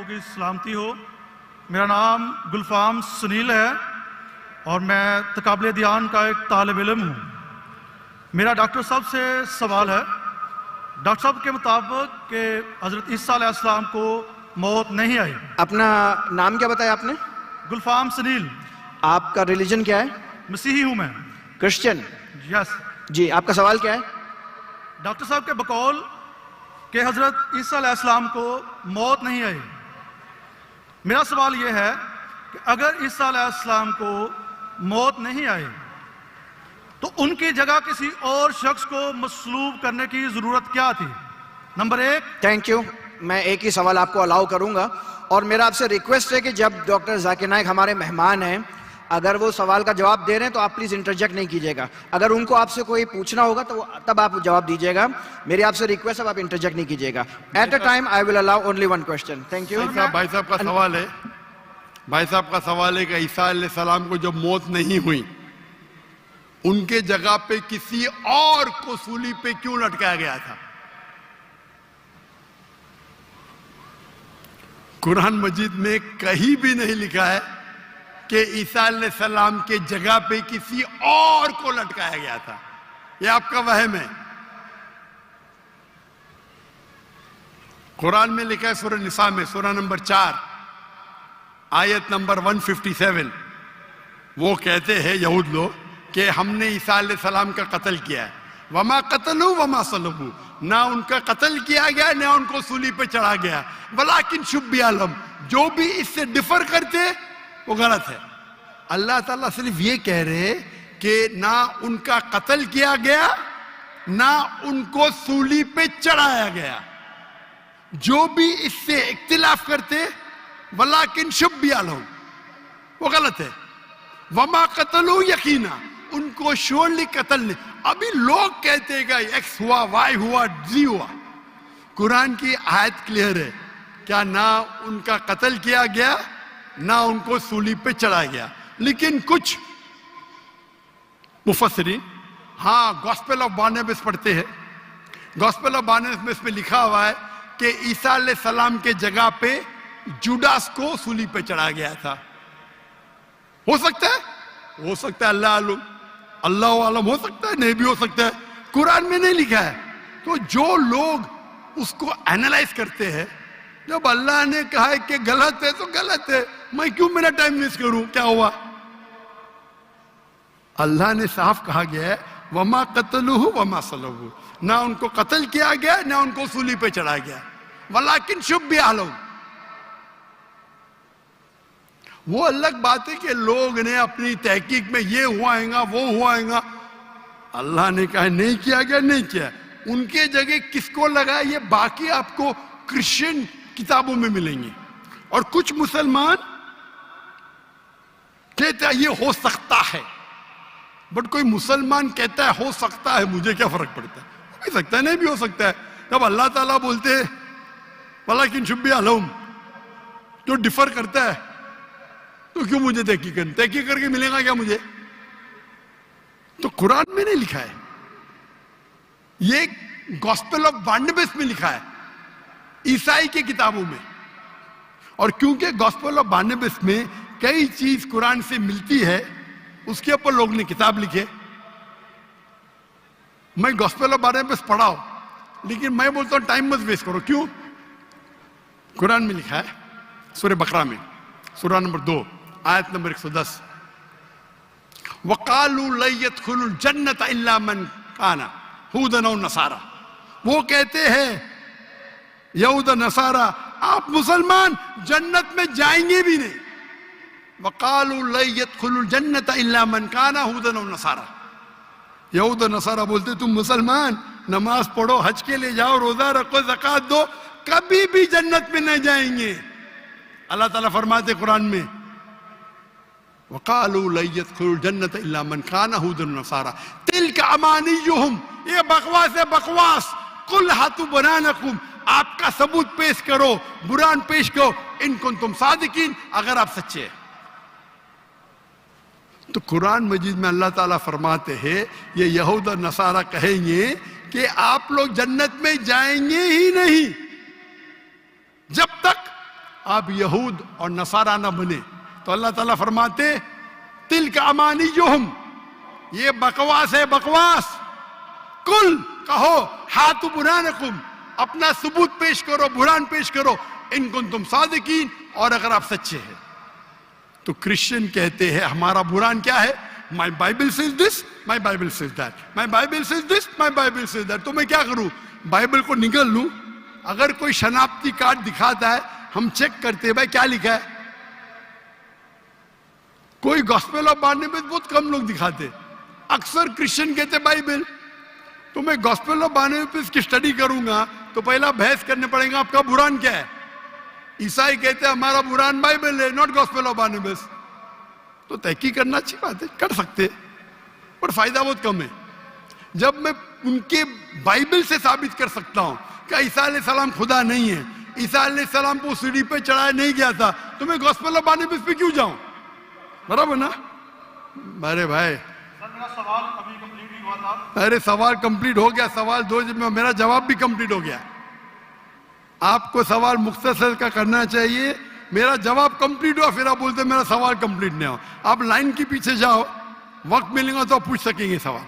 की सलामती हो। मेरा नाम गुलफाम सुनील है और मैं तकाबले दियान का एक तालिब इल्म हूँ। मेरा डॉक्टर साहब से सवाल है, डॉक्टर साहब के मुताबिक कि हज़रत ईसा अलैहिस्सलाम को मौत नहीं आई। अपना नाम क्या बताया आपने? गुलफाम सुनील। आपका रिलीजन क्या है? मसीही हूँ मैं। क्रिश्चियन? यस जी, आपका सवाल क्या है? डॉक्टर साहब के बकौल कि हज़रत ईसा अलैहिस्सलाम को मौत नहीं आई। मेरा सवाल यह है कि अगर ईसा अलैहिस्सलाम को मौत नहीं आई तो उनकी जगह किसी और शख्स को मसलूब करने की ज़रूरत क्या थी? नंबर 1। Thank you. मैं एक ही सवाल आपको अलाउ करूंगा और मेरा आपसे रिक्वेस्ट है कि जब डॉक्टर जाकिर नाइक हमारे मेहमान हैं, अगर वो सवाल का जवाब दे रहे हैं तो आप प्लीज इंटरजेक्ट नहीं कीजिएगा। अगर उनको आपसे कोई पूछना होगा तो तब आप जवाब दीजिएगा। मेरी आपसे रिक्वेस्ट है, आप इंटरजेक्ट नहीं कीजिएगा। At a time I will allow only one question. Thank you. भाई साहब का सवाल है कि ईसा अलैहिस्सलाम को जब मौत नहीं हुई, उनके जगह पे किसी और को सूली पे क्यों लटकाया गया था? कुरान मजीद में कहीं भी नहीं लिखा है कि ईसा अलैहिस्सलाम के जगह पे किसी और को लटकाया गया था। यह आपका वहम है। कुरान में लिखा है सूरह निसा में, सूरह नंबर 4 आयत नंबर 157, वो कहते हैं यहूद लोग कि हमने ईसा अलैहिस्सलाम का कत्ल किया है। वमा कतलू वमा सलबू, ना उनका कत्ल किया गया ना उनको सूली पे चढ़ा गया। वलाकिन शुब्बी आलम, जो भी इससे डिफर करते वो गलत है। अल्लाह ताला सिर्फ ये कह रहे कि ना उनका कत्ल किया गया ना उनको सूली पे चढ़ाया गया। जो भी इससे इख्तिलाफ करते वलाकिन शुब्बी आलम, वो गलत है। वमा कतलू यकीना, उनको श्योरली कत्ल नहीं। अभी लोग कहते हैं कि एक्स हुआ, वाई हुआ, जी हुआ। कुरान की आयत क्लियर है, क्या ना उनका कत्ल किया गया ना उनको सूली पे चढ़ाया गया। लेकिन कुछ मुफस्सिरीन हाँ गॉस्पेल ऑफ बारनबास पढ़ते हैं। गॉस्पेल ऑफ बारनबास में लिखा हुआ है कि ईसा अलैहिस्सलाम के जगह पे जुडास को सूली पे चढ़ाया गया था। हो सकता है, हो सकता है, अल्लाह आलम, हो सकता है, नहीं भी हो सकता है। कुरान में नहीं लिखा है। तो जो लोग उसको एनालाइज करते हैं, जब अल्लाह ने कहा है कि गलत है तो गलत है, मैं क्यों मेरा टाइम वेस्ट करूं? क्या हुआ? अल्लाह ने साफ कहा गया है वमा कतलुहु वमा सलबू, ना उनको कत्ल किया गया ना उनको सूली पे चढ़ाया गया। वलाकिन शुब्बी आलम, वो अलग बात है कि लोग ने अपनी तहकीक में ये हुआएगा वो हुआएगा। अल्लाह ने कहा नहीं किया गया, नहीं किया। उनके जगह किसको लगाया ये बाकी आपको क्रिश्चियन किताबों में मिलेंगे। और कुछ मुसलमान कहता है ये हो सकता है, बट कोई मुसलमान कहता है हो सकता है, मुझे क्या फर्क पड़ता है? हो भी सकता है, नहीं भी हो सकता है। जब अल्लाह ताला बोलते हैं वलाकिन शुब्बी आलम, जो डिफर करता है तो क्यों मुझे तहकीक करके मिलेगा क्या मुझे? तो कुरान में नहीं लिखा है, ये गॉस्पेल ऑफ बारनबास में लिखा है, ईसाई की किताबों में। और क्योंकि गॉस्पेल ऑफ बारनबास में कई चीज कुरान से मिलती है, उसके ऊपर लोग ने किताब लिखे। मैं गॉस्पेल ऑफ बारनबास पढ़ा हूं, लेकिन मैं बोलता हूं टाइम मत वेस्ट करो। क्यों? कुरान में लिखा है सूरह बकरा में, सूरह नंबर 2 आयत नंबर 110, वक़ालू ला यदखुलुल जन्नत इल्ला मन काना हुदन और नसारा। वो कहते हैं यहूद नसारा, आप मुसलमान जन्नत में जाएंगे भी नहीं। वक़ालू ला यदखुलुल जन्नत इल्ला मन काना हुदन और नसारा। यहूद नसारा बोलते तुम मुसलमान नमाज पढ़ो, हज के लिए जाओ, रोजा रखो, ज़कात दो, कभी भी जन्नत में नहीं जाएंगे। अल्लाह ताला फरमाते कुरान में वक़ालू ला यदखुलुल जन्नत इल्ला मन काना हुदन नसारा तिल्का अमानियुहुम, ये बकवास है, बकवास। कुल हातु बनानकुम, आपका सबूत पेश करो, बुरान पेश करो, इन कुंतुम सादिकीन, अगर आप सच्चे हैं। तो कुरान मजीद में अल्लाह ताला फरमाते हैं ये यहूद और नसारा कहेंगे कि आप लोग जन्नत में जाएंगे ही नहीं जब तक آپ یہود اور نصارہ نہ بنے. تو اللہ تعالیٰ فرماتے تلک امانیہم، یہ بکواس ہے، بکواس. کل کہو ہاتھو برہانکم، اپنا ثبوت پیش کرو، برہان پیش کرو، ان کنتم صادقین، اور اگر آپ سچے ہیں. تو کرسچن کہتے ہیں ہمارا برہان کیا ہے؟ My Bible says this, my Bible says that. My Bible says this, my Bible says that. تو میں کیا کروں؟ بائبل کو نکل لوں؟ اگر کوئی شناختی کارڈ دکھاتا ہے ہم چیک کرتے ہیں بھائی کیا لکھا ہے. کوئی گاسپل آف بارنیبس بہت کم لوگ دکھاتے، اکثر کرسچن کہتے بائبل. تو میں گاسپل آف بارنیبس کی اسٹڈی کروں گا تو پہلا بحث کرنے پڑے گا آپ کا برہان کیا ہے. عیسائی کہتے ہیں ہمارا برہان بائبل ہے، ناٹ گاسپل آف بارنیبس. تو تحقیق کرنا اچھی بات ہے، کر سکتے، پر فائدہ بہت کم ہے. جب میں ان کے بائبل سے ثابت کر سکتا ہوں کہ عیسیٰ علیہ السلام خدا نہیں ہے، عیسیٰ علیہ السلام کو سیڑھی پہ چڑھایا نہیں گیا تھا، تو میں گاسپل آف بارنیبس پہ کیوں جاؤں؟ برابر نا؟ ارے بھائی میرا سوال ابھی کمپلیٹ نہیں ہوا تھا. ارے سوال کمپلیٹ ہو گیا، سوال دو میں میرا جواب بھی کمپلیٹ ہو گیا. آپ کو سوال مختصر کا کرنا چاہیے، میرا جواب کمپلیٹ ہوا پھر آپ بولتے میرا سوال کمپلیٹ نہیں ہوا. آپ لائن کے پیچھے جاؤ، وقت ملے گا تو پوچھ سکیں گے سوال.